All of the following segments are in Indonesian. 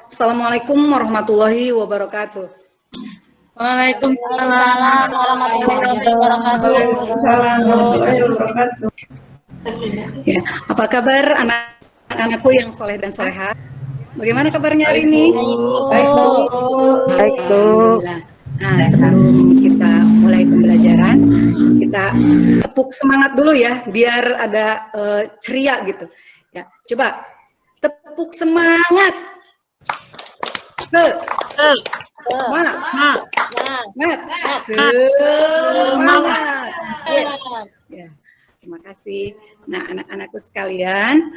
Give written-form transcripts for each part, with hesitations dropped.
Assalamualaikum warahmatullahi wabarakatuh. Waalaikumsalam warahmatullahi wabarakatuh. Ya, apa kabar anak-anakku yang soleh dan soleha? Bagaimana kabarnya hari ini? Baik, Bu. Baik, Bu. Alhamdulillah. Nah, sebelum kita mulai pembelajaran, kita tepuk semangat dulu ya, biar ada ceria gitu. Ya, coba tepuk semangat. Semangat. Ya, terima kasih. Nah, anak-anakku sekalian,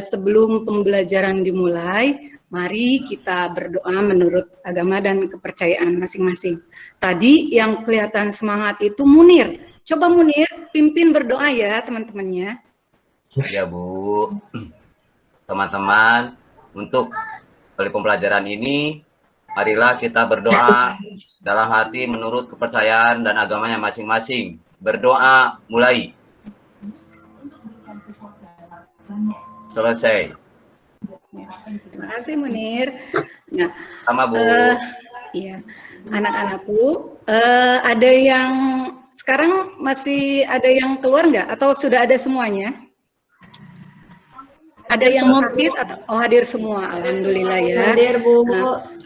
sebelum pembelajaran dimulai, mari kita berdoa menurut agama dan kepercayaan masing-masing. Tadi yang kelihatan semangat itu Munir. Coba Munir, pimpin berdoa ya teman-temannya. Ya Bu, teman-teman, untuk kali pembelajaran ini, marilah kita berdoa dalam hati menurut kepercayaan dan agamanya masing-masing. Berdoa mulai. Selesai. Terima kasih Munir. Nah, sama Bu. Iya, anak-anakku, ada yang sekarang masih ada yang keluar nggak? Atau sudah ada semuanya? Ada yang hadir atau hadir semua? Alhamdulillah ya. Hadir, Bu.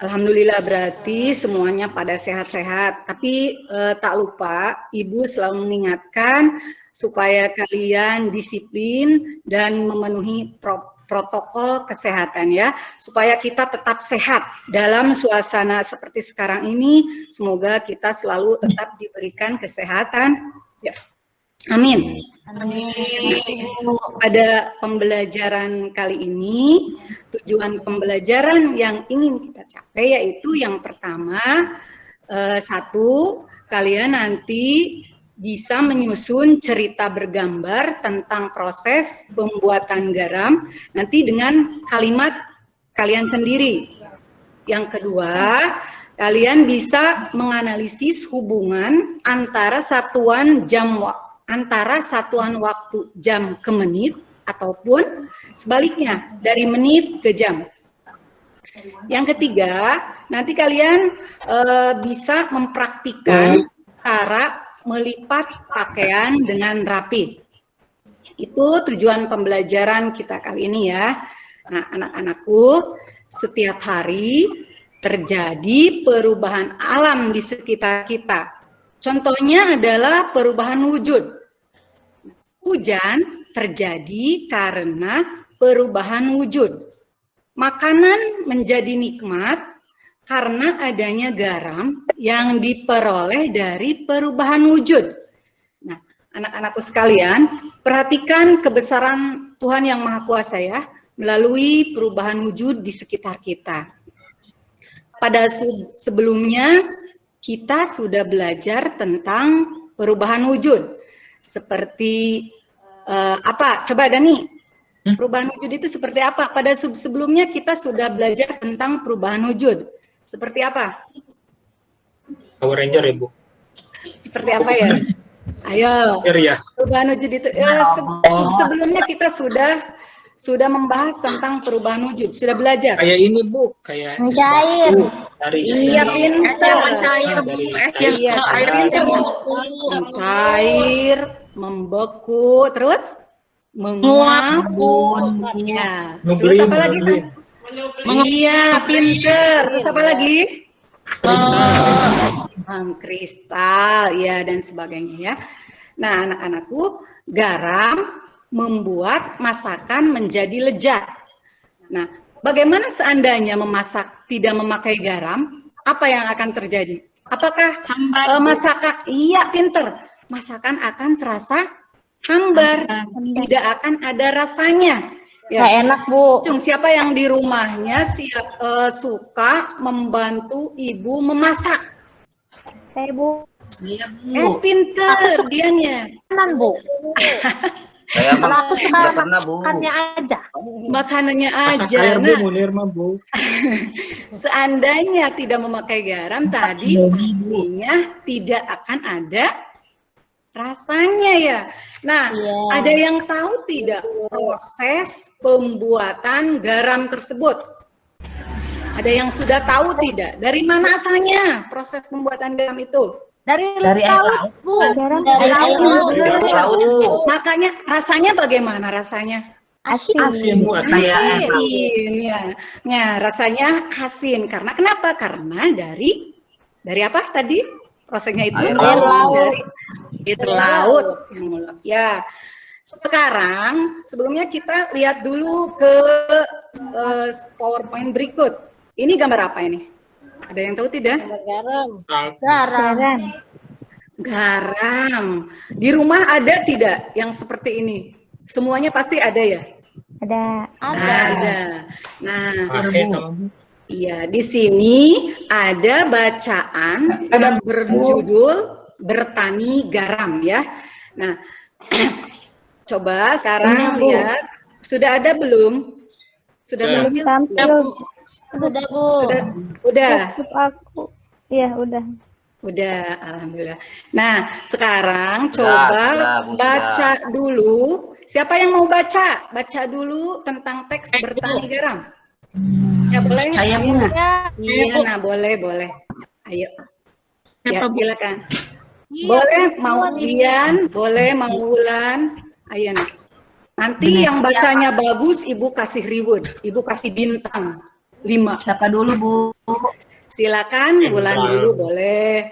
Alhamdulillah berarti semuanya pada sehat-sehat. Tapi tak lupa Ibu selalu mengingatkan supaya kalian disiplin dan memenuhi protokol kesehatan ya, supaya kita tetap sehat dalam suasana seperti sekarang ini. Semoga kita selalu tetap diberikan kesehatan. Ya. Amin. Amin. Pada pembelajaran kali ini, tujuan pembelajaran yang ingin kita capai yaitu yang pertama, satu, kalian nanti bisa menyusun cerita bergambar tentang proses pembuatan garam, nanti dengan kalimat kalian sendiri. Yang kedua, kalian bisa menganalisis hubungan antara satuan waktu jam ke menit ataupun sebaliknya dari menit ke jam. Yang ketiga, nanti kalian bisa mempraktikkan cara melipat pakaian dengan rapi. Itu tujuan pembelajaran kita kali ini ya. Nah, anak-anakku, setiap hari terjadi perubahan alam di sekitar kita. Contohnya adalah perubahan wujud. Hujan terjadi karena perubahan wujud. Makanan menjadi nikmat karena adanya garam yang diperoleh dari perubahan wujud. Nah, anak-anakku sekalian, perhatikan kebesaran Tuhan yang Maha Kuasa ya, melalui perubahan wujud di sekitar kita. Pada sebelumnya, kita sudah belajar tentang perubahan wujud. Seperti apa? Coba Dani, perubahan wujud itu seperti apa? Pada sebelumnya kita sudah belajar tentang perubahan wujud. Seperti apa? Power Ranger ya, Bu? Seperti apa ya? Ayo. Ya. Perubahan wujud itu sebelumnya kita sudah membahas tentang perubahan wujud. Sudah belajar. Kayak ini, Bu, kayak mencair. Iya, pintar. Mencair, Bu. Iya, airnya mencair, membeku, terus menguap. Iya. Terus apa lagi? Iya, pintar. Terus apa lagi? Mengkristal, ya, dan sebagainya ya. Nah, anak-anakku, garam membuat masakan menjadi lezat. Nah, bagaimana seandainya memasak tidak memakai garam? Apa yang akan terjadi? Apakah masakan? Iya, pinter. Masakan akan terasa hambar, tidak akan ada rasanya. Ya. Nggak enak, Bu. Siapa yang di rumahnya suka membantu ibu memasak? Saya, Bu. Iya, Bu. Pinter dianya. Kanan, Bu. Saya Kalau aku suka pernah, Bu. makannya aja. Makanannya aja. Air, Bu, Nah, Munir mah, Bu. seandainya tidak memakai garam tadi, pastinya tidak akan ada rasanya ya. Nah, ada yang tahu tidak proses pembuatan garam tersebut? Ada yang sudah tahu tidak? Dari mana asalnya proses pembuatan garam itu? Dari Dari air laut. Bu. Dari Dari laut. Laut. Makanya rasanya bagaimana rasanya? Asin. Asin Bu, asin. Asin, ya. Ya, rasanya asin. Karena kenapa? Karena dari apa tadi? Prosesnya itu Air laut. dari air laut. Ya. Sekarang sebelumnya kita lihat dulu ke PowerPoint berikut. Ini gambar apa ini? Ada yang tahu tidak? Garam. Garam. Di rumah ada tidak yang seperti ini? Semuanya pasti ada ya? Ada. Ada. Nah, Pakai kalau Bu. iya, di sini ada bacaan yang berjudul Bertani Garam ya. Nah, coba sekarang lihat, sudah ada belum? Sudah tampil? Tampil. Sudah, Bu. Udah. Cukup aku. Iya, udah. Udah, alhamdulillah. Nah, sekarang Sudah, coba Bu, baca dulu. Siapa yang mau baca? Baca dulu tentang teks bertani garam. Ya boleh. Saya Bu. Iya, nah boleh. Ayo. Ya, silakan. Boleh mau Dian, boleh mau Wulan. Ayo nih. Nanti yang bacanya bagus, Ibu kasih reward. Ibu kasih bintang 5. Siapa dulu Bu? Silakan, Wulan dulu boleh.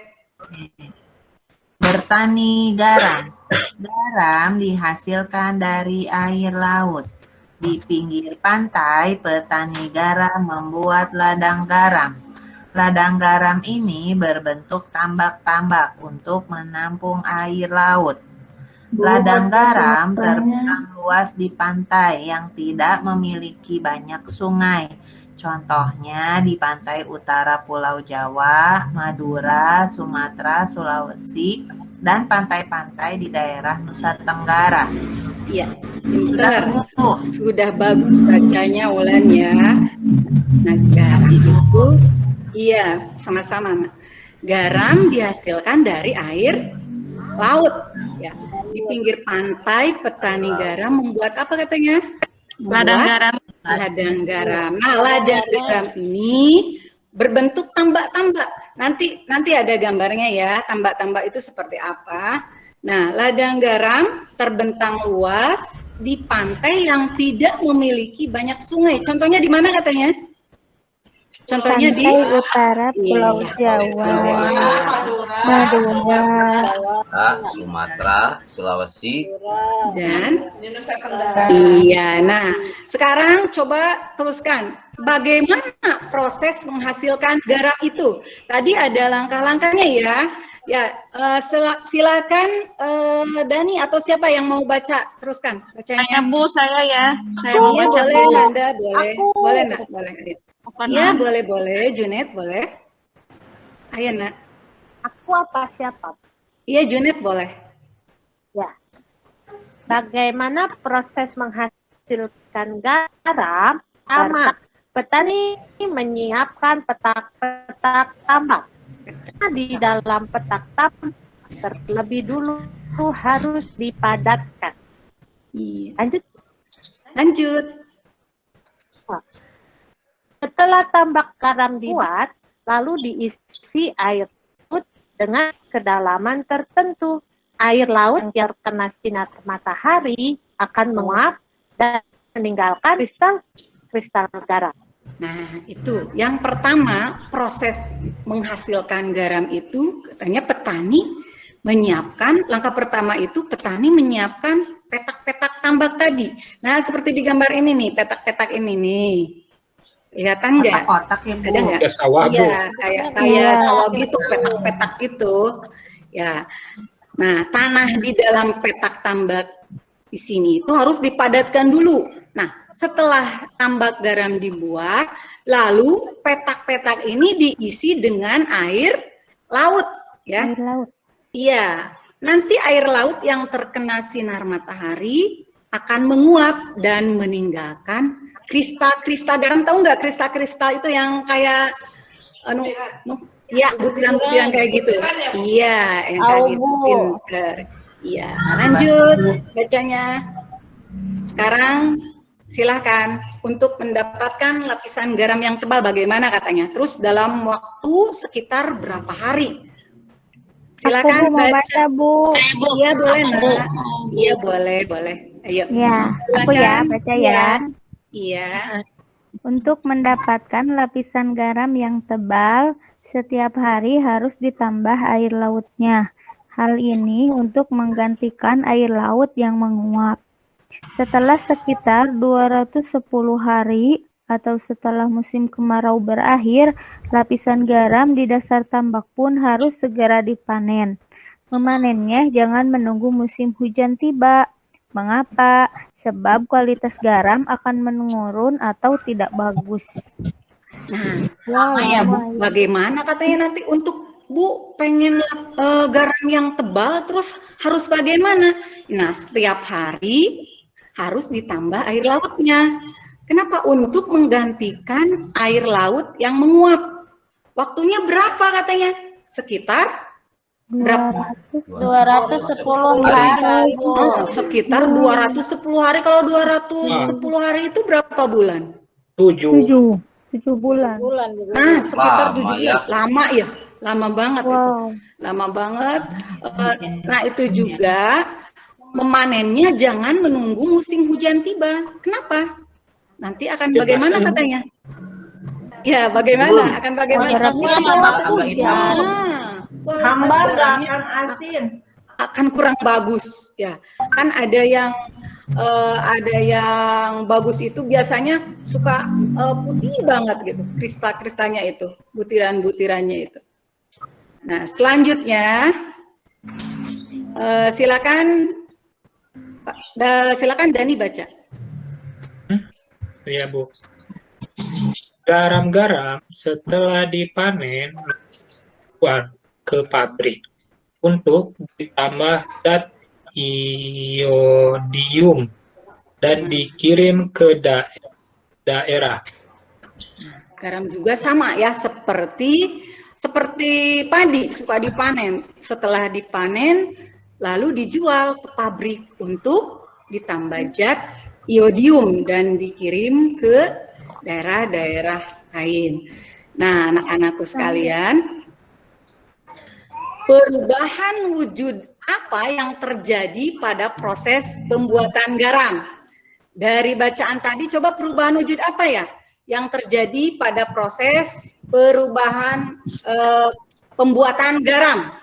Bertani garam. Garam dihasilkan dari air laut. Di pinggir pantai, petani garam membuat ladang garam. Ladang garam ini berbentuk tambak-tambak untuk menampung air laut. Ladang garam terbentang luas di pantai yang tidak memiliki banyak sungai. Contohnya di pantai utara Pulau Jawa, Madura, Sumatera, Sulawesi, dan pantai-pantai di daerah Nusa Tenggara. Iya, Sudah pintar. Bu. Sudah bagus bacanya Wulan ya. Nah sekarang itu, iya sama-sama. Garam dihasilkan dari air laut. Ya, di pinggir pantai petani garam membuat apa katanya? Ladang garam. Ladang garam. Nah, ladang garam ini berbentuk tambak-tambak. Nanti ada gambarnya ya, tambak-tambak itu seperti apa. Nah, ladang garam terbentang luas di pantai yang tidak memiliki banyak sungai. Contohnya di mana katanya? Contohnya di Pantai utara Pulau Jawa. Madura. Sumatera, Sulawesi, dan iya. Nah, sekarang coba teruskan. Bagaimana proses menghasilkan garam itu? Tadi ada langkah-langkahnya ya. Ya, silakan Dani atau siapa yang mau baca, teruskan bacanya. Saya Bu, saya ya. Saya mau Iya, baca boleh, Bu. Nanda, boleh. Boleh, Nak, boleh. Bukan Iya, boleh. Junet, boleh. Ayo, Nak. Aku apa siapa? Iya, Junet, boleh. Ya. Bagaimana proses menghasilkan garam? Pertama, petani menyiapkan petak-petak tambak. Di dalam petak tambak terlebih dulu harus dipadatkan. Iya. Lanjut. Setelah tambak garam dibuat, lalu diisi air laut dengan kedalaman tertentu. Air laut yang kena sinar matahari akan menguap dan meninggalkan kristal garam. Nah, itu. Yang pertama, proses menghasilkan garam itu katanya petani menyiapkan, langkah pertama itu petani menyiapkan petak-petak tambak tadi. Nah, seperti di gambar ini nih, petak-petak ini nih. Kelihatan nggak? Kotak-kotak ya Bu. Ada nggak? Ya sawah Bu. Iya, kayak sawah gitu, petak-petak gitu. Ya. Nah, tanah di dalam petak tambak di sini itu harus dipadatkan dulu. Nah, setelah tambak garam dibuat, lalu petak-petak ini diisi dengan air laut, ya. Air laut. Iya. Nanti air laut yang terkena sinar matahari akan menguap dan meninggalkan kristal-kristal garam. Tahu nggak kristal-kristal itu yang kayak ya, butiran-butiran kayak gitu. Iya, yang kayak gitu. Pinter. Iya, lanjut bacanya. Sekarang Silahkan untuk mendapatkan lapisan garam yang tebal bagaimana katanya. Terus dalam waktu sekitar berapa hari? Silakan Aku, Bu, mau baca. Bu. Iya boleh nak. Iya boleh. Ayo. Ya, aku ya Silakan. baca ya. Iya. Untuk mendapatkan lapisan garam yang tebal, setiap hari harus ditambah air lautnya. Hal ini untuk menggantikan air laut yang menguap. Setelah sekitar 210 hari atau setelah musim kemarau berakhir, lapisan garam di dasar tambak pun harus segera dipanen. Memanennya jangan menunggu musim hujan tiba. Mengapa? Sebab kualitas garam akan menurun atau tidak bagus. Nah, bagaimana katanya nanti untuk Bu pengen garam yang tebal, terus harus bagaimana? Nah, setiap hari harus ditambah air lautnya. Kenapa? Untuk menggantikan air laut yang menguap. Waktunya berapa katanya? Sekitar berapa? 210 hari, Bu. Oh, sekitar 210 hari. Kalau 210 hari itu berapa bulan? 7. 7 bulan. Nah, sekitar 7 Lama bulan. ya. Lama ya? Lama banget itu. Wow. Lama banget. Nah, itu juga memanennya jangan menunggu musim hujan tiba. Kenapa? Nanti akan Ya, bagaimana basah. katanya? Ya, bagaimana? Akan bagaimana? Kualitasnya Wah, tambah tambah hujan. kualitas garamnya akan kurang bagus ya. Kan ada yang bagus itu biasanya suka putih banget gitu, kristal-kristalnya itu, butiran-butirannya itu. Nah, selanjutnya silakan Dani baca. Ya, Bu. Garam-garam setelah dipanen dibuat ke pabrik untuk ditambah zat iodium dan dikirim ke daerah. Garam juga sama ya, seperti padi, suka dipanen. Setelah dipanen lalu dijual ke pabrik untuk ditambah zat iodium dan dikirim ke daerah-daerah lain. Nah, anak-anakku sekalian, perubahan wujud apa yang terjadi pada proses pembuatan garam? Dari bacaan tadi, coba perubahan wujud apa ya yang terjadi pada proses perubahan pembuatan garam?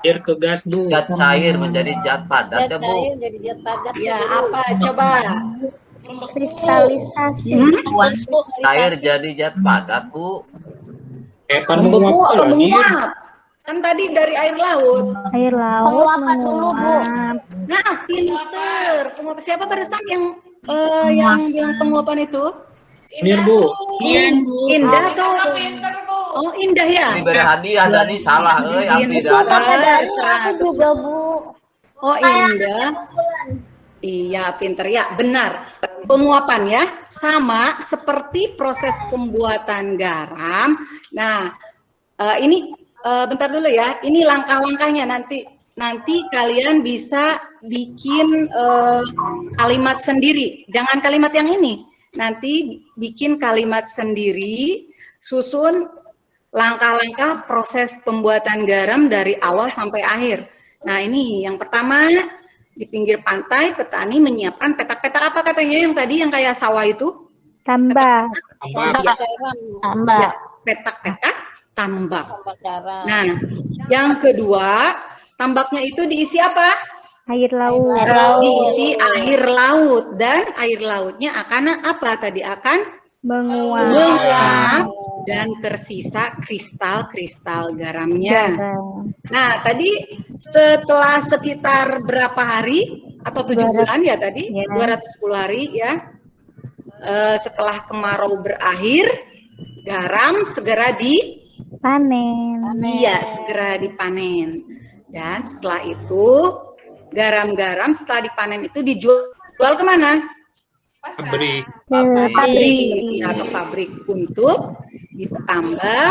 Air ke gas, Bu. Zat cair menjadi zat padat ya, Bu. Ya, apa? Coba. Kristalisasi. Cair jadi zat padat, Bu. Membeku atau menguap? Kan tadi dari air laut. Air laut Penguapan dulu, Bu. menguap. Nah, pinter. Penguap siapa barusan yang bilang penguapan itu? Mir, Bu. Indah tuh. Oh, Indah ya. Diberi hadiah Dani salah ambil data. Aku juga, Bu. Oh, Indah. Iya, pinter ya, benar. Penguapan ya, sama seperti proses pembuatan garam. Nah, ini bentar dulu ya. Ini langkah-langkahnya nanti kalian bisa bikin kalimat sendiri. Jangan kalimat yang ini. Nanti bikin kalimat sendiri, susun langkah-langkah proses pembuatan garam dari awal sampai akhir. Nah, ini yang pertama, di pinggir pantai petani menyiapkan petak-petak apa katanya yang tadi yang kayak sawah itu? Tambak. Ya, petak-petak tambak. Nah, yang kedua, tambaknya itu diisi apa? Air laut. Diisi air laut, dan air lautnya akan apa tadi? Akan menguap dan tersisa kristal-kristal garamnya. Nah, tadi setelah sekitar berapa hari atau 7 bulan ya tadi? Ya. 210 hari ya. Setelah kemarau berakhir, garam segera Panen. Iya, segera dipanen. Dan setelah itu, garam-garam setelah dipanen itu dijual kemana? Pabrik. Pabrik atau pabrik untuk ditambah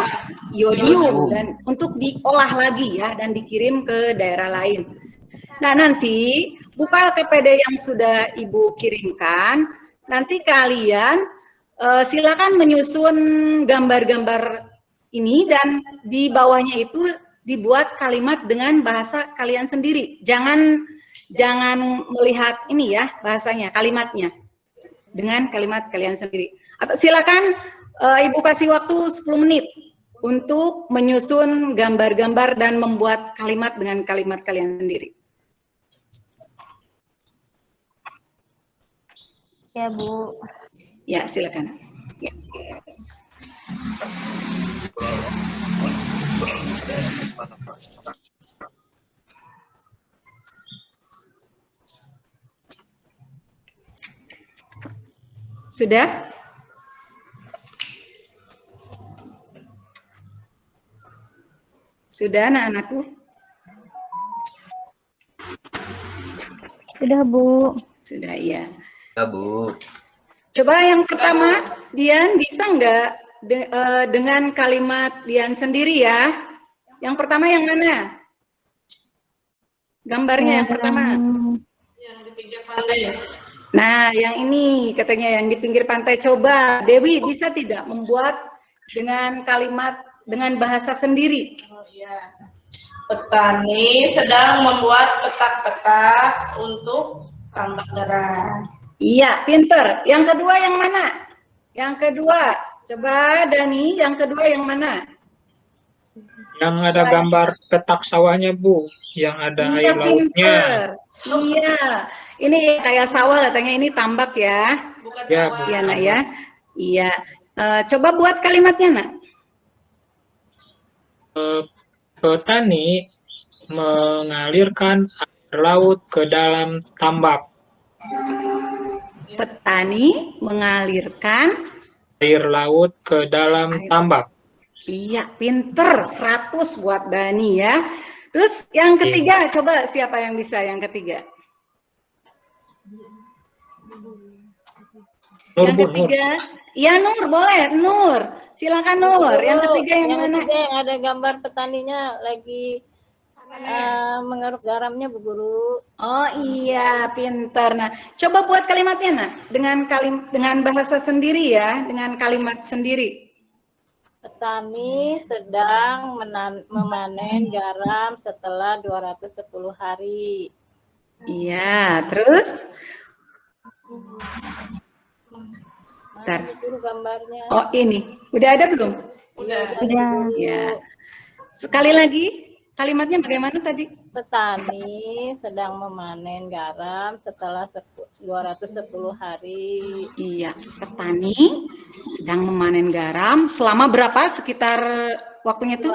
iodium dan untuk diolah lagi ya dan dikirim ke daerah lain. Nah, nanti buka KPD yang sudah Ibu kirimkan. Nanti kalian silakan menyusun gambar-gambar ini dan di bawahnya itu dibuat kalimat dengan bahasa kalian sendiri. Jangan melihat ini ya bahasanya, kalimatnya dengan kalimat kalian sendiri. Atau silakan Ibu kasih waktu 10 menit untuk menyusun gambar-gambar dan membuat kalimat dengan kalimat kalian sendiri. Ya, Bu. Ya, silakan. Ya, silakan. Sudah? Sudah anak-anakku? Sudah, Bu. Sudah, iya. Ya, Bu. Coba yang pertama, Dian bisa nggak dengan kalimat Dian sendiri ya? Yang pertama yang mana? Gambarnya yang pertama. Yang di pinggir pantai. Nah, yang ini katanya yang di pinggir pantai. Coba Dewi bisa tidak membuat dengan kalimat dengan bahasa sendiri? Oh iya. Petani sedang membuat petak-petak untuk tambak garam. Iya, pinter. Yang kedua yang mana? Yang kedua, coba Dani, yang kedua yang mana? Yang ada gambar petak sawahnya, Bu. Yang ada Iya, air lautnya. pinter. Iya, ini kayak sawah katanya, ini tambak ya. Bukan Ya, sawah. Iya, nak ya. Iya. Coba buat kalimatnya, nak. Petani mengalirkan air laut ke dalam tambak. Petani mengalirkan Air laut ke dalam tambak. Iya, pinter. 100 buat Dani ya. Terus yang ketiga, coba siapa yang bisa yang ketiga? Nur, Yang Bu, Nur. ketiga, iya Nur, boleh. Nur, silakan Nur. Yang ketiga yang mana? Ketiga yang ada gambar petaninya lagi mengeruk garamnya, Bu Guru. Oh iya, pinter. Nah, coba buat kalimatnya, nak. Dengan bahasa sendiri ya, dengan kalimat sendiri. Petani sedang memanen garam setelah 210 hari. Iya, terus? Bentar. Mana Bu Guru gambarnya? Oh ini, udah ada belum? Udah. Ya. Sekali lagi, kalimatnya bagaimana tadi? Petani sedang memanen garam setelah 210 hari. Iya, petani sedang memanen garam selama berapa? Sekitar waktunya itu?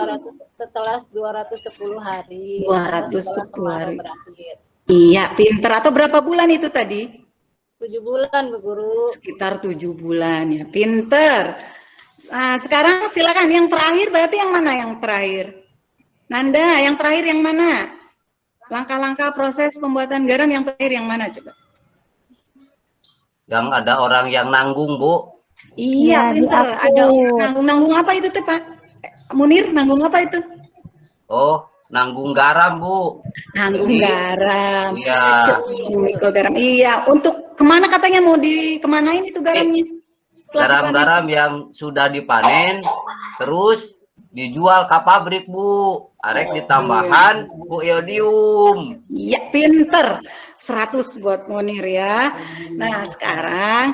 Setelah 210 hari. 210 hari. Berakhir. Iya, pinter. Atau berapa bulan itu tadi? 7 bulan, Bu Guru. Sekitar 7 bulan ya, pinter. Nah, sekarang silakan yang terakhir, berarti yang mana yang terakhir? Nanda, yang terakhir yang mana? Langkah-langkah proses pembuatan garam yang terakhir yang mana coba? Yang ada orang yang nanggung, Bu. Iya, Ya, pinter. di Ada aku. orang nanggung apa itu tuh, Pak? Munir, nanggung apa itu? Oh, nanggung garam, Bu. Nanggung Jadi, garam. Iya. Mikro garam. Iya, untuk kemana katanya mau kemanain itu garamnya? Setelah dipanen? Garam-garam yang sudah dipanen, terus dijual ke pabrik, Bu. Arek ditambahan ku iodium. Iya, pinter. 100 buat Munir ya. Nah, sekarang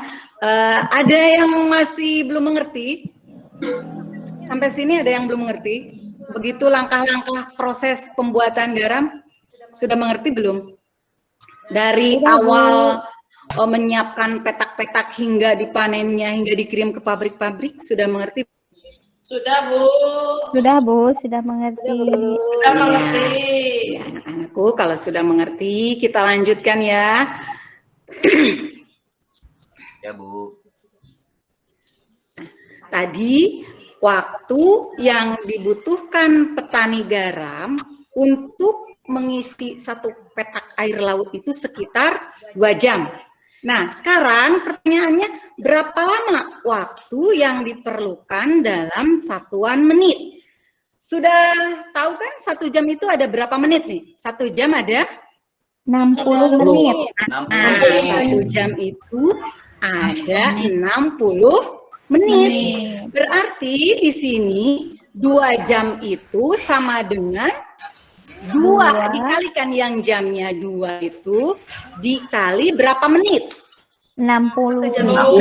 ada yang masih belum mengerti? Sampai sini ada yang belum mengerti? Begitu langkah-langkah proses pembuatan garam, sudah mengerti belum? Dari awal menyiapkan petak-petak hingga dipanennya, hingga dikirim ke pabrik-pabrik, sudah mengerti? Sudah, Bu. Sudah, Bu, sudah mengerti. Sudah mengerti. Ya, anak-anakku, kalau sudah mengerti, kita lanjutkan ya. Ya, Bu. Tadi, waktu yang dibutuhkan petani garam untuk mengisi satu petak air laut itu sekitar 2 jam. Nah, sekarang pertanyaannya, berapa lama waktu yang diperlukan dalam satuan menit? Sudah tahu kan 1 jam itu ada berapa menit nih? 1 jam ada 60 menit. Nah, 1 jam itu ada 60 menit. Berarti di sini 2 jam itu sama dengan 2 dikalikan yang jamnya 2 itu dikali berapa menit? 60. 1 jam itu. Nah,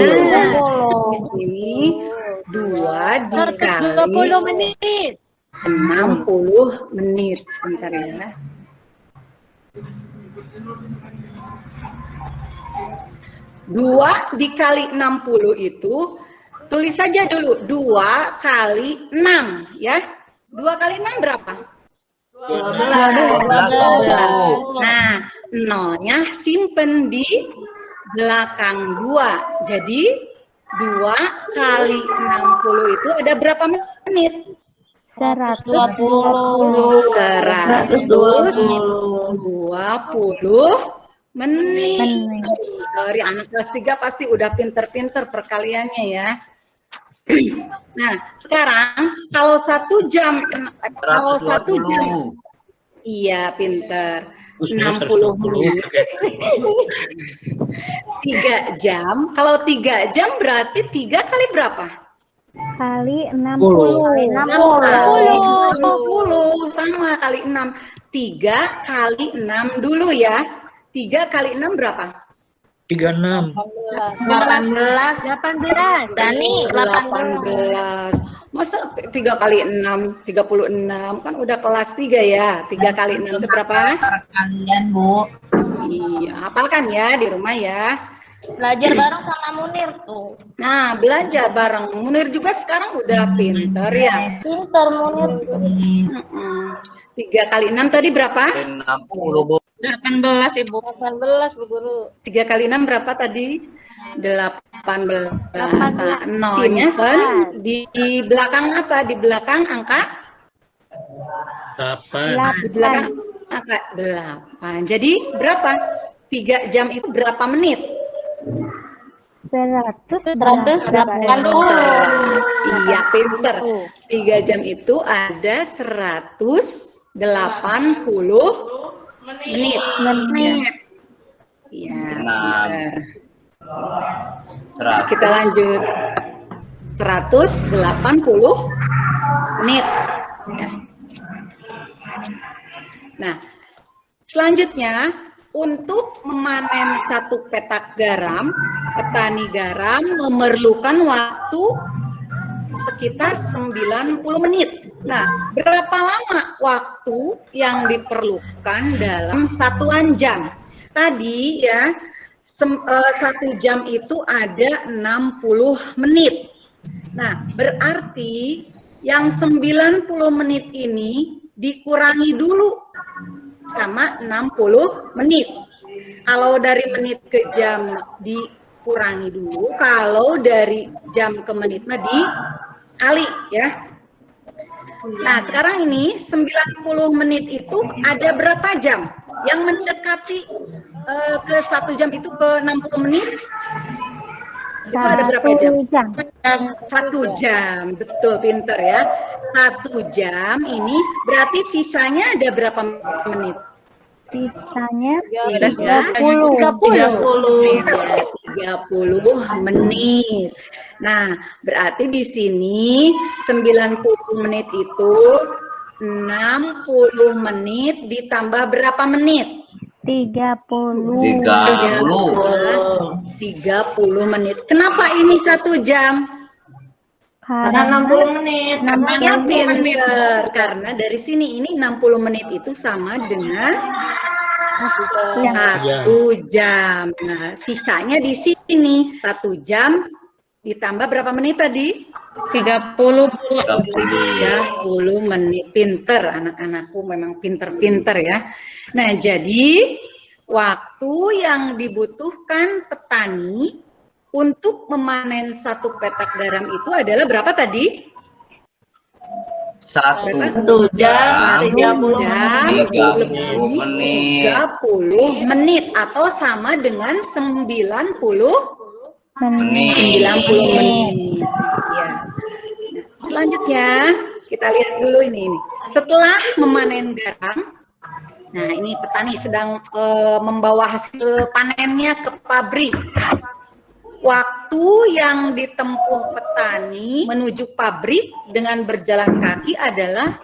di sini 2 dikali 20 menit. 60 menit. Sebentar ya. Dua dikali 60 itu, tulis saja dulu 2 kali 6 ya. 2 kali 6 berapa? 12. Nah, nolnya simpen di belakang 2. Jadi 2 kali 60 itu ada berapa menit? 120. 120 menit. Dari anak kelas 3 pasti udah pinter-pinter perkaliannya ya. Nah, sekarang kalau 1 jam, iya pinter. 60 menit. 3 jam. Kalau 3 jam berarti 3 kali berapa? Kali 60. Kali 60 sama kali 6. 3 kali 6 dulu ya. 3 kali 6 berapa? 36. 18. Dani, 18. Masa 3 kali 6, 36. Kan udah kelas 3 ya. 3 kali 6 itu berapa? Perkalian, Bu. Iya, hafalkan ya di rumah ya. Belajar bareng sama Munir tuh. Nah, belajar bareng. Munir juga sekarang udah pinter ya. Pinter Munir. 3 kali 6 tadi berapa? 60, Bu. 18, Ibu. 18 Bu Guru. 3 kali 6 berapa tadi? 18. Nah, nolnya di belakang apa? Di belakang angka? 8. Di belakang angka 8. Jadi berapa? 3 jam itu berapa menit? 180. Iya, pinter. 3 jam itu ada 180 menit. Iya. Pinter. Kita lanjut. 180 menit. Ya. Nah, selanjutnya untuk memanen 1 petak garam, petani garam memerlukan waktu sekitar 90 menit. Nah, berapa lama waktu yang diperlukan dalam satuan jam? Tadi ya, 1 jam itu ada 60 menit. Nah, berarti yang 90 menit ini dikurangi dulu sama 60 menit. Kalau dari menit ke jam dikurangi dulu, kalau dari jam ke menit mah dikali ya. Nah, sekarang ini 90 menit itu ada berapa jam? Yang mendekati ke 1 jam itu ke 60 menit? Itu ada berapa jam? 1 jam, betul, pinter ya. 1 jam ini berarti sisanya ada berapa menit? Sisanya 30 menit. Nah, berarti di sini 90 menit itu 60 menit ditambah berapa menit? 30. 30 menit. Kenapa ini 1 jam? Karena 60 menit. Namanya pinter. Karena dari sini ini 60 menit itu sama dengan 1 jam. Nah, sisanya di sini 1 jam ditambah berapa menit tadi? 30 menit. Pinter, anak-anakku memang pinter-pinter ya. Nah, jadi waktu yang dibutuhkan petani untuk memanen 1 petak garam itu adalah berapa tadi? 1 jam, 30 menit. 30 menit atau sama dengan 90 menit. 90 menit. Ya. Selanjutnya kita lihat dulu ini. Setelah memanen garam, Nah, ini petani sedang membawa hasil panennya ke pabrik. Waktu yang ditempuh petani menuju pabrik dengan berjalan kaki adalah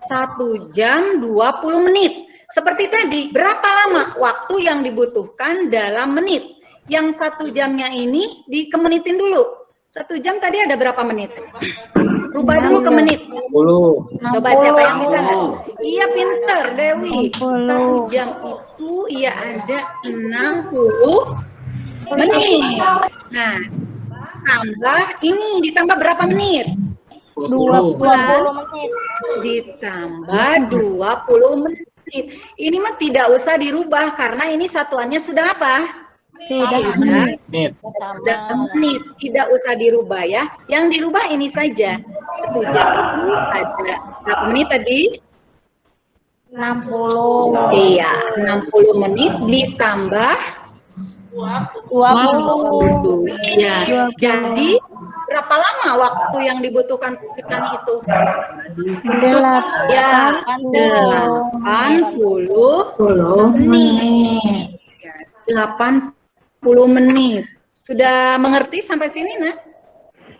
1 jam 20 menit. Seperti tadi, berapa lama waktu yang dibutuhkan dalam menit? Yang 1 jamnya ini dikemenitin dulu. 1 jam tadi ada berapa menit? Rubah dulu ke menit. 10. Coba siapa yang bisa? Iya, pinter Dewi. 1 jam itu iya ada 60 menit. Nah, tambah ini ditambah berapa menit? 20 menit. Ditambah 20 menit. Ini mah tidak usah dirubah karena ini satuannya sudah apa? Sudah menit. Tidak usah dirubah ya. Yang dirubah ini saja. 1 jam itu ada berapa menit tadi? 60. Iya, 60 menit ditambah 20. Ya, jadi berapa lama waktu yang dibutuhkan petani itu? Ya, 80 menit. 80 menit. Sudah mengerti sampai sini, Nak?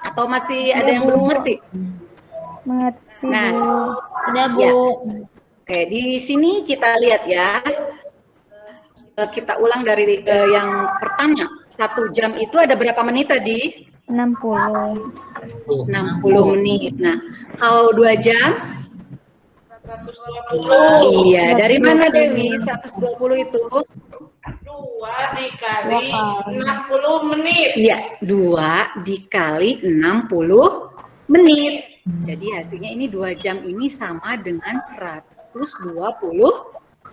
Atau masih ada yang belum mengerti? Mengerti. Nah, Udah, Bu. ya. Oke, di sini kita lihat ya. Kita ulang dari yang pertama. 1 jam itu ada berapa menit tadi? 60. 60 menit. Nah, kalau 2 jam? 120. Iya, dari mana Dewi? 120 itu? 2 dikali 60 menit. Iya, 2 dikali 60 menit. Jadi hasilnya ini 2 jam ini sama dengan 120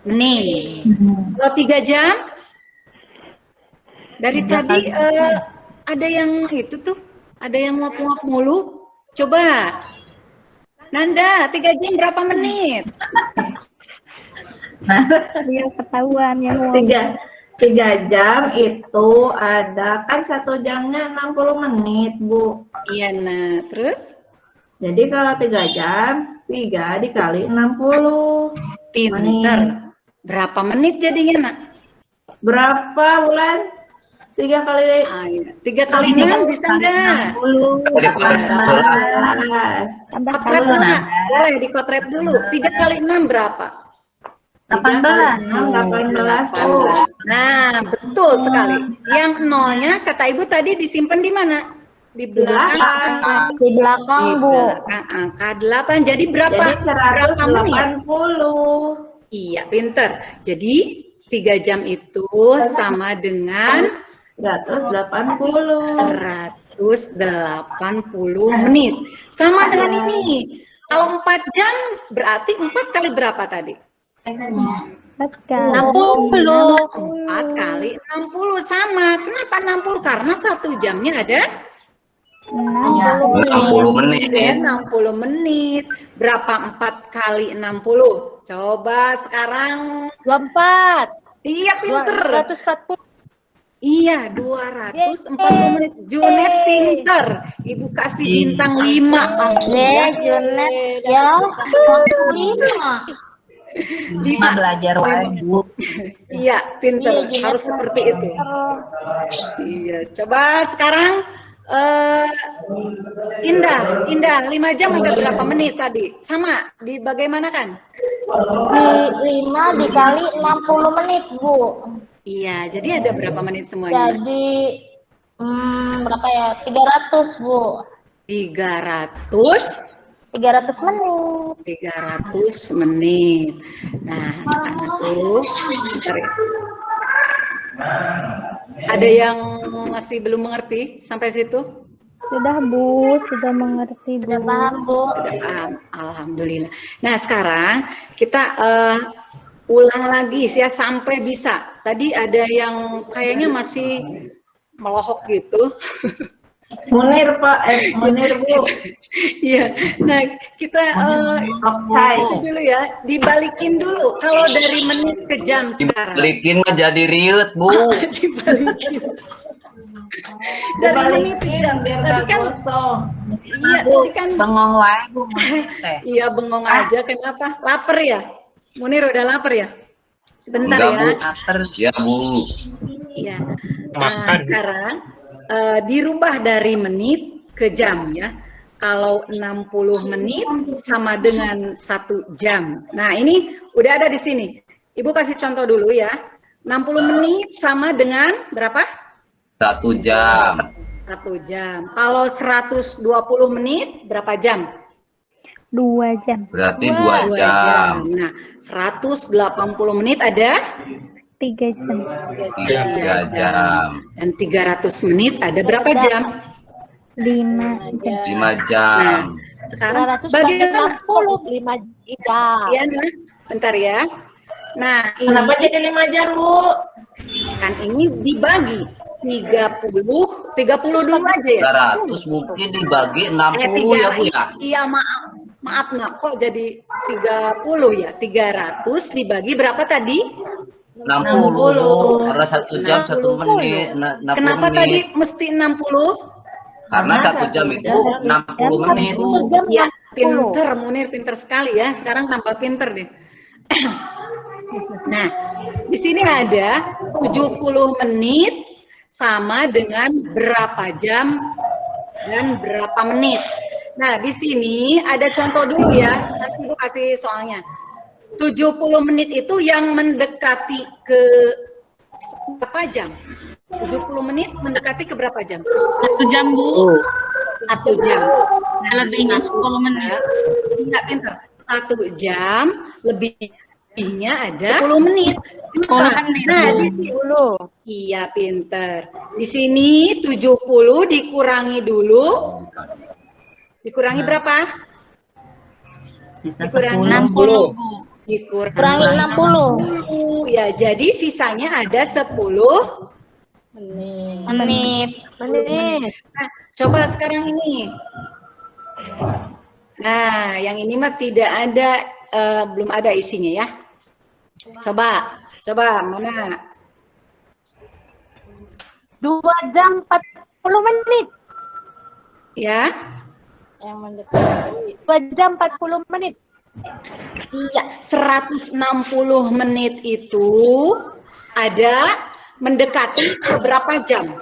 menit. Kalau 3 jam? Dari tadi ada yang itu tuh, ada yang nguap-nguap mulu. Coba. Nanda, 3 jam berapa menit? Dia ketahuan yang mau. 3 jam itu ada kan 1 jamnya 60 menit, Bu. Iya, nah, terus? Jadi kalau 3 jam, 3 dikali 60 Pinter. menit. Berapa menit jadinya, Nak? Berapa, Bulan? 3 kali 3 kali 6 bisa nggak? 60. Kotret dulu, Nak. Boleh dikotret dulu. 3 kali 6 berapa? 18. 18. 18. Nah, betul sekali. Yang nolnya kata Ibu tadi disimpan di mana? Di belakang. Di belakang, Bu. Belakang angka 8. Jadi berapa? Jadi Berapa menit? 180. Iya, pinter. Jadi 3 jam itu sama dengan 180. 180 menit. Sama dengan ini. Kalau 4 jam berarti 4 kali berapa tadi? 60. 4 kali 60 sama. Kenapa 60? Karena 1 jamnya ada 60 menit. 60 menit. Berapa 4 kali 60? Coba sekarang. 24. Iya, pinter. 240. Iya, 240 menit. Junet pinter. Ibu kasih bintang 5. Junet ya. 5. Cuma belajar wae, Bu. Iya, pinter. Iya, Harus seperti itu. Iya, coba sekarang Indah, 5 jam ada berapa menit tadi? Sama, bagaimana kan? 5 dikali 60 menit, Bu. Iya, jadi ada berapa menit semuanya? Jadi berapa ya? 300, Bu. 300 menit. 300 menit. Nah, anakku, bentar ya. Ada yang masih belum mengerti sampai situ? Sudah, Bu. Sudah mengerti, Bu. Sudah paham, Bu. Sudah paham. Alhamdulillah. Nah, sekarang kita ulang lagi ya sampai bisa. Tadi ada yang kayaknya masih melohok gitu. Munir, Pak. Munir, Bu. Iya. Nah, kita dulu ya, dibalikin dulu. Kalau dari menit ke jam sekarang. Dibalikin mah jadi riut, Bu. Dibalikin. Dari menit ke jam. Biar Tapi nggak kan, gosong. iya, tadi kan. Bengong wae, Bu. Iya, bengong aja. Kenapa? Lapar ya? Munir udah lapar ya? Sebentar Enggak, ya. Bu. Ya, Bu. Iya. Makan. Sekarang dirubah dari menit ke jam ya. Kalau 60 menit sama dengan 1 jam. Nah, ini udah ada di sini. Ibu kasih contoh dulu ya. 60 menit sama dengan berapa? 1 jam. 1 jam. Kalau 120 menit berapa jam? 2 jam. Berarti 2 2 jam. Nah, 180 menit ada 3 jam. 3 jam. dan 300 menit ada berapa jam? 5 jam. 5 jam. Sekarang 200 bagaimana? 65 jam. Iya, nah, bentar ya. Nah, ini Kenapa jadi 5 jam, Bu? kan ini dibagi 30 dulu aja ya. 300 mungkin dibagi 60 ya, Bu ya. Iya, maaf nggak kok jadi 30 ya. 300 dibagi berapa tadi? 60, Bu. Karena 1 jam 1 menit. 60 Kenapa menit. tadi mesti 60? Karena 1 jam itu 60 menit, Bu. Ya, pinter, Munir pinter sekali ya. Sekarang tambah pinter deh. Nah, di sini ada 70 menit sama dengan berapa jam dan berapa menit. Nah, di sini ada contoh dulu ya. Nanti Ibu kasih soalnya. 70 menit itu yang mendekati ke berapa jam? 70 menit mendekati ke berapa jam? 1 jam, Bu. 1 jam. Lebihnya 10 menit. Enggak pintar. 1 jam lebihnya ada 10 menit. 10 menit. Nah, di sini iya pinter. Di sini 70 dikurangi dulu. Dikurangi berapa? Sisa Dikurangi 60, Bu. Dikurangi 60. Ya, jadi sisanya ada 10 Menit. Nah, coba sekarang ini. Nah, yang ini mah tidak ada, belum ada isinya ya. Coba mana? 2 jam 40 menit. Ya, Yang mendekati 2 jam 40 menit. iya, 160 menit itu ada mendekati ke berapa jam?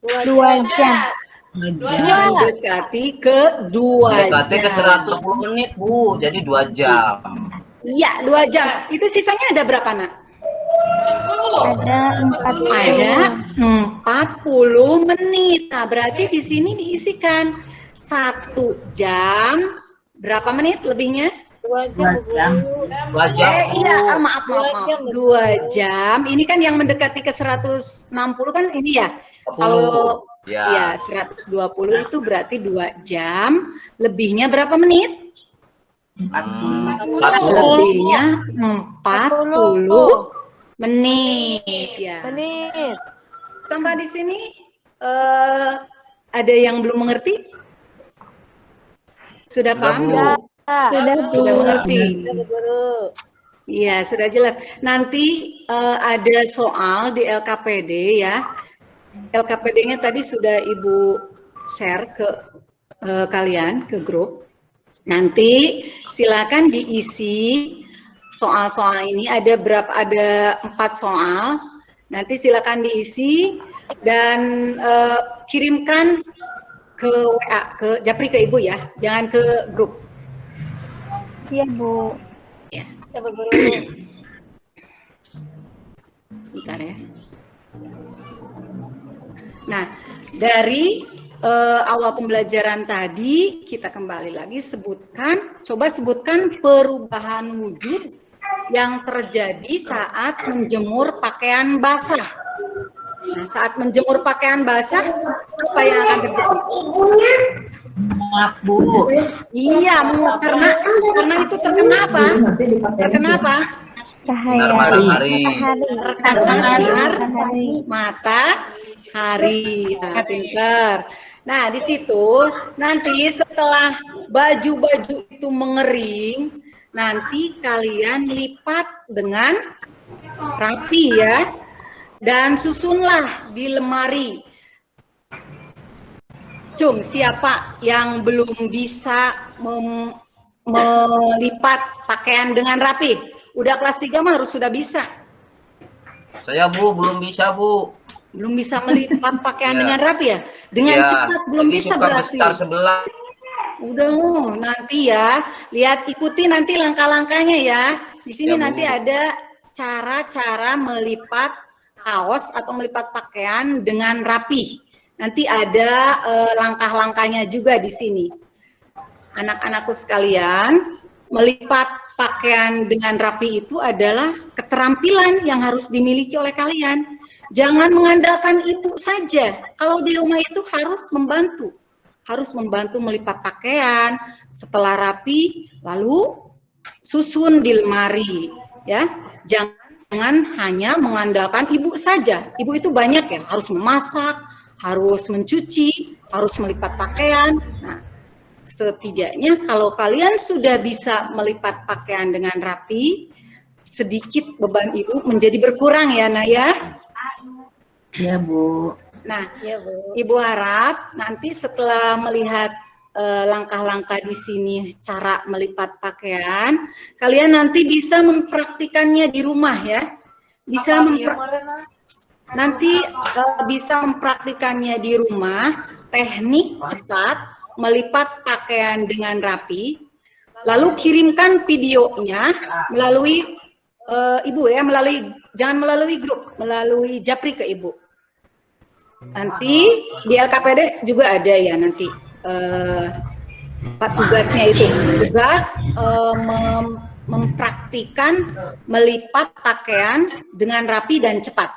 2 jam. Mendekati ke 2 Mendekati ke jam. 110 menit, Bu. Jadi 2 jam. Iya, 2 jam. Itu sisanya ada berapa, Nak? Ada 40. Ada 40 menit. Nah, berarti di sini diisikan 1 jam. Berapa menit lebihnya? 2 jam. 2 jam, Bu. Iya, maaf. 2 jam. jam. Ini kan yang mendekati ke 160 kan ini ya. Kalau ya 120 itu berarti 2 jam. Lebihnya berapa menit? 40. Lebihnya 40 menit ya. Menit. Sampai di sini ada yang belum mengerti? Sudah paham? Bu? Sudah mengerti. Iya, sudah jelas. Nanti ada soal di LKPD ya. LKPD-nya tadi sudah Ibu share ke kalian, ke grup. Nanti silakan diisi soal-soal ini. Ada 4 soal. Nanti silakan diisi dan kirimkan ke WA, ke Japri, ke Ibu ya. Jangan ke grup. Iya, Bu. Ya. Sebentar ya. Nah, dari awal pembelajaran tadi kita kembali lagi coba sebutkan perubahan wujud yang terjadi saat menjemur pakaian basah. Nah, saat menjemur pakaian basah, apa yang akan terjadi? Muap, Bu. Iya, menguap karena itu terkena apa? Terkena apa? Sinar matahari. Terkena sinar matahari. Ya, pintar. Nah, di situ nanti setelah baju-baju itu mengering, nanti kalian lipat dengan rapi ya. Dan susunlah di lemari. Cung, siapa yang belum bisa melipat pakaian dengan rapi? Udah kelas 3 mah harus sudah bisa. Saya Bu belum bisa Bu. Belum bisa melipat pakaian Iya. dengan rapi ya? Dengan Iya, cepat belum jadi bisa suka berarti. besar sebelah. Udah, nanti ya, lihat ikuti nanti langkah-langkahnya ya. Di sini Ya, Bu. nanti ada cara-cara melipat kaos atau melipat pakaian dengan rapi. Nanti ada langkah-langkahnya juga di sini. Anak-anakku sekalian, melipat pakaian dengan rapi itu adalah keterampilan yang harus dimiliki oleh kalian. Jangan mengandalkan ibu saja. Kalau di rumah itu harus membantu melipat pakaian. Setelah rapi, lalu susun di lemari, ya. Jangan hanya mengandalkan ibu saja. Ibu itu banyak ya, harus memasak, harus mencuci, harus melipat pakaian. Nah, setidaknya kalau kalian sudah bisa melipat pakaian dengan rapi, sedikit beban ibu menjadi berkurang ya, Naya. Ya, Bu. Nah, ya, Bu. Ibu harap nanti setelah melihat langkah-langkah di sini cara melipat pakaian, kalian nanti bisa mempraktikannya di rumah ya. Bisa nanti bisa mempraktikannya di rumah, teknik cepat melipat pakaian dengan rapi, lalu kirimkan videonya melalui ibu ya, jangan melalui grup, melalui Japri ke ibu. Nanti di LKPD juga ada ya nanti tugasnya itu, tugas mempraktikan melipat pakaian dengan rapi dan cepat.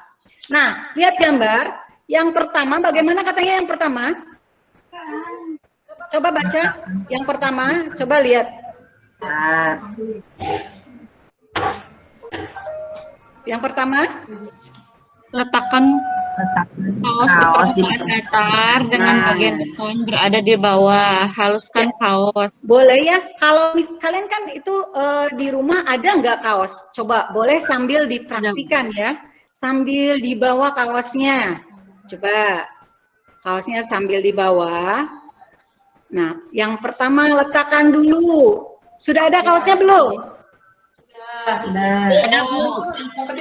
Nah, lihat gambar yang pertama, bagaimana katanya yang pertama? Coba baca yang pertama, coba lihat. Yang pertama, Letakkan kaos di permukaan datar dengan bagian depan berada di bawah. Haluskan kaos. Boleh ya, kalau kalian kan itu di rumah ada nggak kaos? Coba boleh sambil dipraktikan ya, sambil dibawa kaosnya. Coba kaosnya sambil dibawa. Nah, yang pertama letakkan dulu. Sudah ada kaosnya belum? Ada Bu.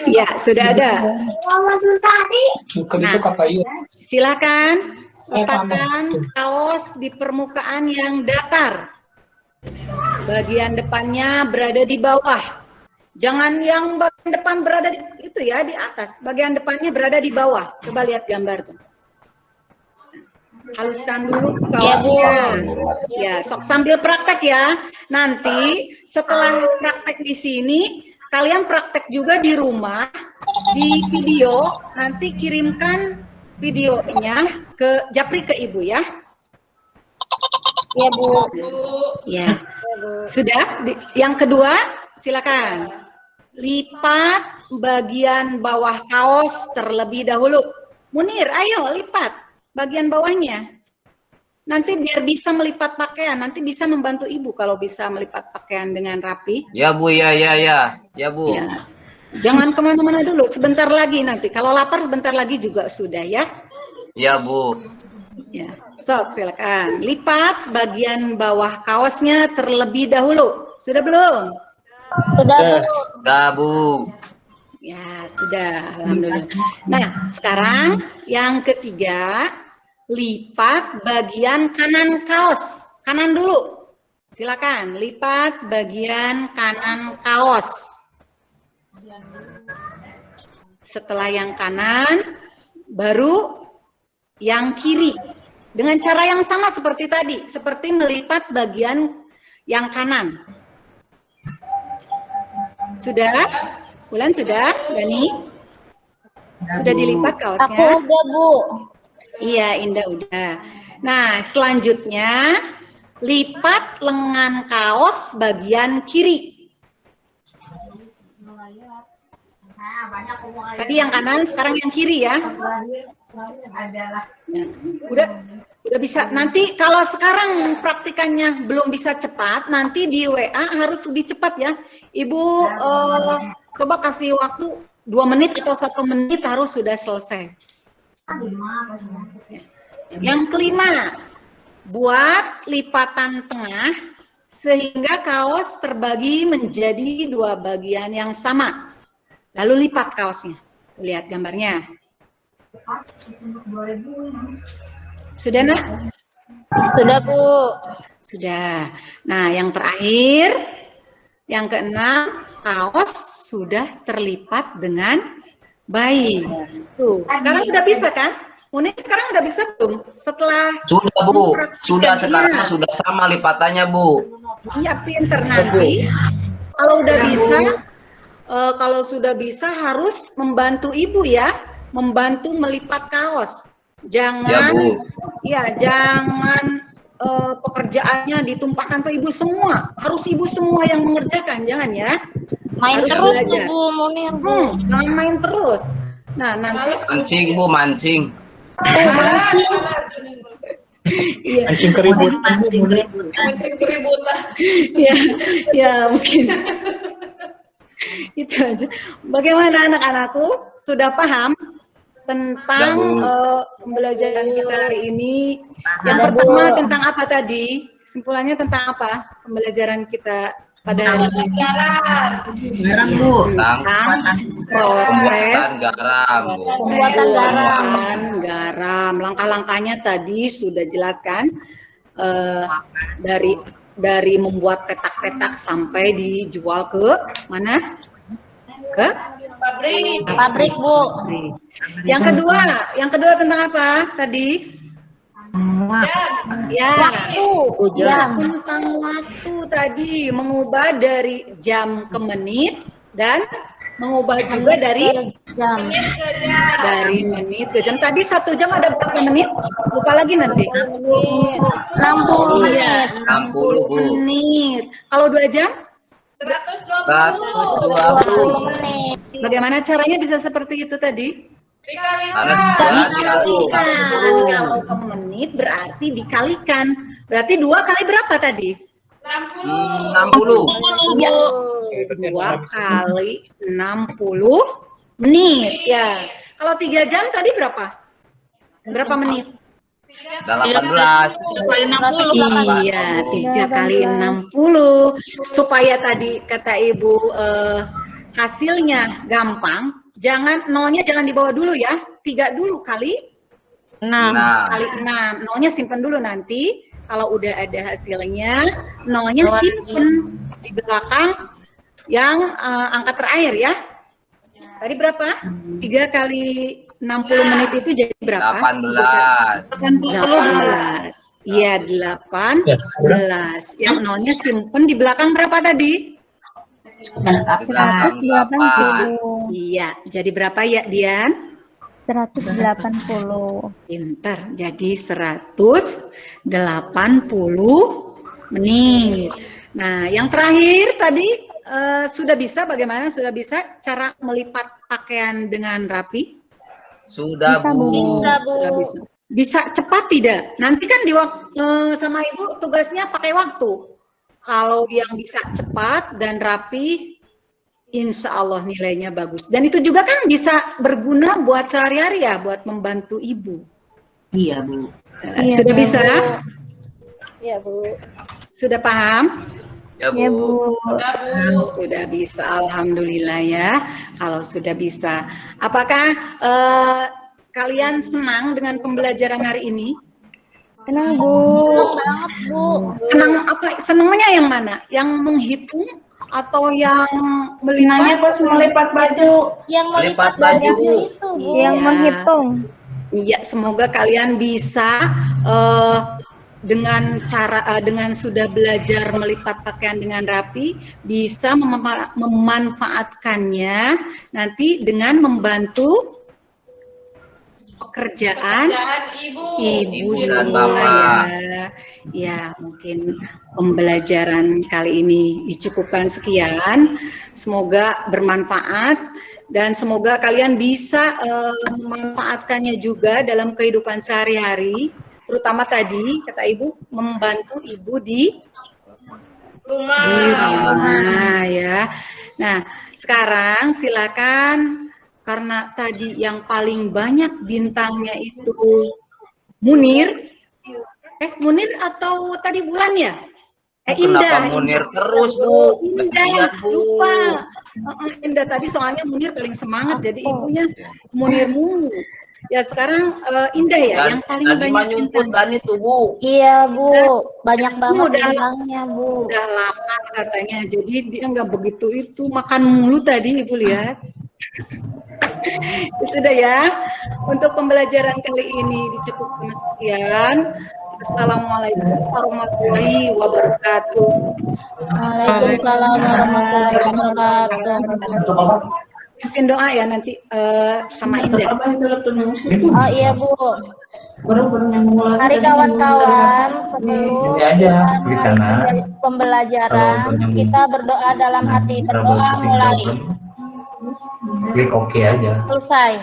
Ya, sudah ada. Bukan itu kapayu. Silakan letakkan kaos di permukaan yang datar. Bagian depannya berada di bawah. Jangan yang bagian depan berada itu ya di atas. Bagian depannya berada di bawah. Coba lihat gambar tuh. Haluskan dulu kaosnya. Ya, sok sambil praktek ya. Nanti setelah praktek di sini, kalian praktek juga di rumah, di video. Nanti kirimkan videonya ke Japri ke ibu ya. Ya Bu. Ya. Sudah? Yang kedua, silakan. Lipat bagian bawah kaos terlebih dahulu. Munir, ayo lipat bagian bawahnya. Nanti biar bisa melipat pakaian, nanti bisa membantu ibu kalau bisa melipat pakaian dengan rapi. Ya Bu, ya Bu. Ya. Jangan kemana-mana dulu, sebentar lagi nanti. Kalau lapar sebentar lagi juga sudah ya. Ya Bu. Ya, sok silakan. Lipat bagian bawah kaosnya terlebih dahulu. Sudah belum? Sudah Bu. Sudah Bu. Ya, sudah. Alhamdulillah. Nah, sekarang yang ketiga, lipat bagian kanan kaos. Kanan dulu. Silakan, lipat bagian kanan kaos. Setelah yang kanan, baru yang kiri. Dengan cara yang sama seperti tadi, seperti melipat bagian yang kanan. Sudah? Bulan sudah? Dani? Sudah dilipat kaosnya? Aku udah Bu. Iya, Indah udah. Nah, selanjutnya lipat lengan kaos bagian kiri. Tadi yang kanan, sekarang yang kiri ya. Udah bisa. Nanti kalau sekarang praktikannya belum bisa cepat, nanti di WA harus lebih cepat ya. Ibu coba kasih waktu 2 menit atau 1 menit harus sudah selesai. Yang kelima, buat lipatan tengah sehingga kaos terbagi menjadi 2 bagian yang sama. Lalu lipat kaosnya. Lihat gambarnya. Sudah, Nak? Sudah, Bu. Sudah. Nah, yang terakhir, yang keenam, kaos sudah terlipat dengan baik. Tuh, sekarang udah bisa kan? Munir sekarang udah bisa belum? Setelah Sudah, Bu. Sudah, sekarang sudah sama lipatannya, Bu. Iya, pinter. Nanti kalau udah bisa, kalau sudah bisa harus membantu ibu ya, membantu melipat kaos. Jangan, ya, jangan pekerjaannya ditumpahkan ke ibu semua. Harus ibu semua yang mengerjakan, jangan ya. Main Harus terus belajar. tuh Bu Munir, Bu. Jangan main terus. Nah, nanti Mancing, Bu, mancing. mancing. Iya. Mancing keributan, Bu. Mancing keributan. Ya, ya mungkin. Itu aja. Bagaimana anak-anakku? Sudah paham tentang pembelajaran kita hari ini? Yang pertama tentang apa tadi? Kesimpulannya tentang apa? Pembelajaran kita pada hari ini. Garam, Bu. Tentang proses Pembuatan garam, Bu. pembuatan garam. Langkah-langkahnya tadi sudah jelaskan, dari membuat petak-petak sampai dijual ke mana? Ke Pabrik, Bu. pabrik. Yang kedua tentang apa tadi? Ya, tentang waktu tadi, mengubah dari jam ke menit dan mengubah juga dari jam. Dari menit ke jam. Tadi 1 jam ada berapa menit? Lupa lagi nanti. 60 Iya, 60, Bu. menit. Kalau 2 jam? 120 menit. Bagaimana caranya bisa seperti itu tadi? Dikalikan. Kalau ke menit berarti dikalikan. Berarti 2 kali berapa tadi? 60. 2 kali 60 menit. Ya. Kalau 3 jam tadi berapa? Berapa menit? 18. Iya, 3 kali 60. Supaya tadi kata Ibu hasilnya gampang, nolnya jangan dibawa dulu ya. 3 dulu kali 6. kali 6. Nolnya simpen dulu nanti. Kalau udah ada hasilnya, nolnya simpen di belakang yang angka terakhir ya. Tadi berapa? 3 kali 60 menit itu jadi berapa? 18. 18. Iya, 18. Yang nolnya simpen di belakang berapa tadi? 180. Iya, jadi berapa ya, Dian? 180. Pintar. Jadi 180 menit. Nah, yang terakhir tadi sudah bisa bagaimana? Sudah bisa cara melipat pakaian dengan rapi? Sudah, Bu. Bisa, Bu. Sudah bisa. Bisa cepat tidak? Nanti kan sama Ibu tugasnya pakai waktu. Kalau yang bisa cepat dan rapi, insya Allah nilainya bagus. Dan itu juga kan bisa berguna buat sehari-hari ya, buat membantu Ibu. Iya, Bu. Sudah bisa? Iya, Bu. Sudah paham? Ya, Ya, Bu. Bu. Sudah bisa, alhamdulillah ya. Kalau sudah bisa, apakah kalian senang dengan pembelajaran hari ini? Senang, Bu. Senang banget, Bu. Senang apa? Senangnya yang mana? Yang menghitung atau yang Senangnya melipat? pas melipat baju. Yang melipat Melipat baju. baju itu, Bu. Yang menghitung. Iya, semoga kalian bisa dengan sudah belajar melipat pakaian dengan rapi, bisa memanfaatkannya nanti dengan membantu pekerjaan ibu di dan rumah ya. Ya, mungkin pembelajaran kali ini dicukupkan sekian. Semoga bermanfaat dan semoga kalian bisa memanfaatkannya juga dalam kehidupan sehari-hari. Terutama tadi kata Ibu membantu Ibu di rumah ya. Nah, sekarang silakan, karena tadi yang paling banyak bintangnya itu Munir. Munir atau tadi Bulan ya? Kenapa Munir terus, Bu? Indah, lupa. Indah tadi soalnya Munir paling semangat, jadi ibunya Munir mulu. Ya sekarang Indah ya, yang paling banyak nyumput kan itu, Bu. Iya, Bu. Banyak banget bintangnya, Bu. Udah lapar katanya, jadi dia nggak begitu itu. Makan mulu tadi, Ibu lihat. Sudah ya, untuk pembelajaran kali ini dicukupkan sekian. Assalamualaikum warahmatullahi wabarakatuh. Waalaikumsalam warahmatullahi wabarakatuh. Pimpin doa ya nanti sama Indah. Oh iya, Bu. Mari kawan-kawan, sebelum kita mulai pembelajaran, kita berdoa dalam hati. Berdoa mulai. Klik oke aja. Selesai.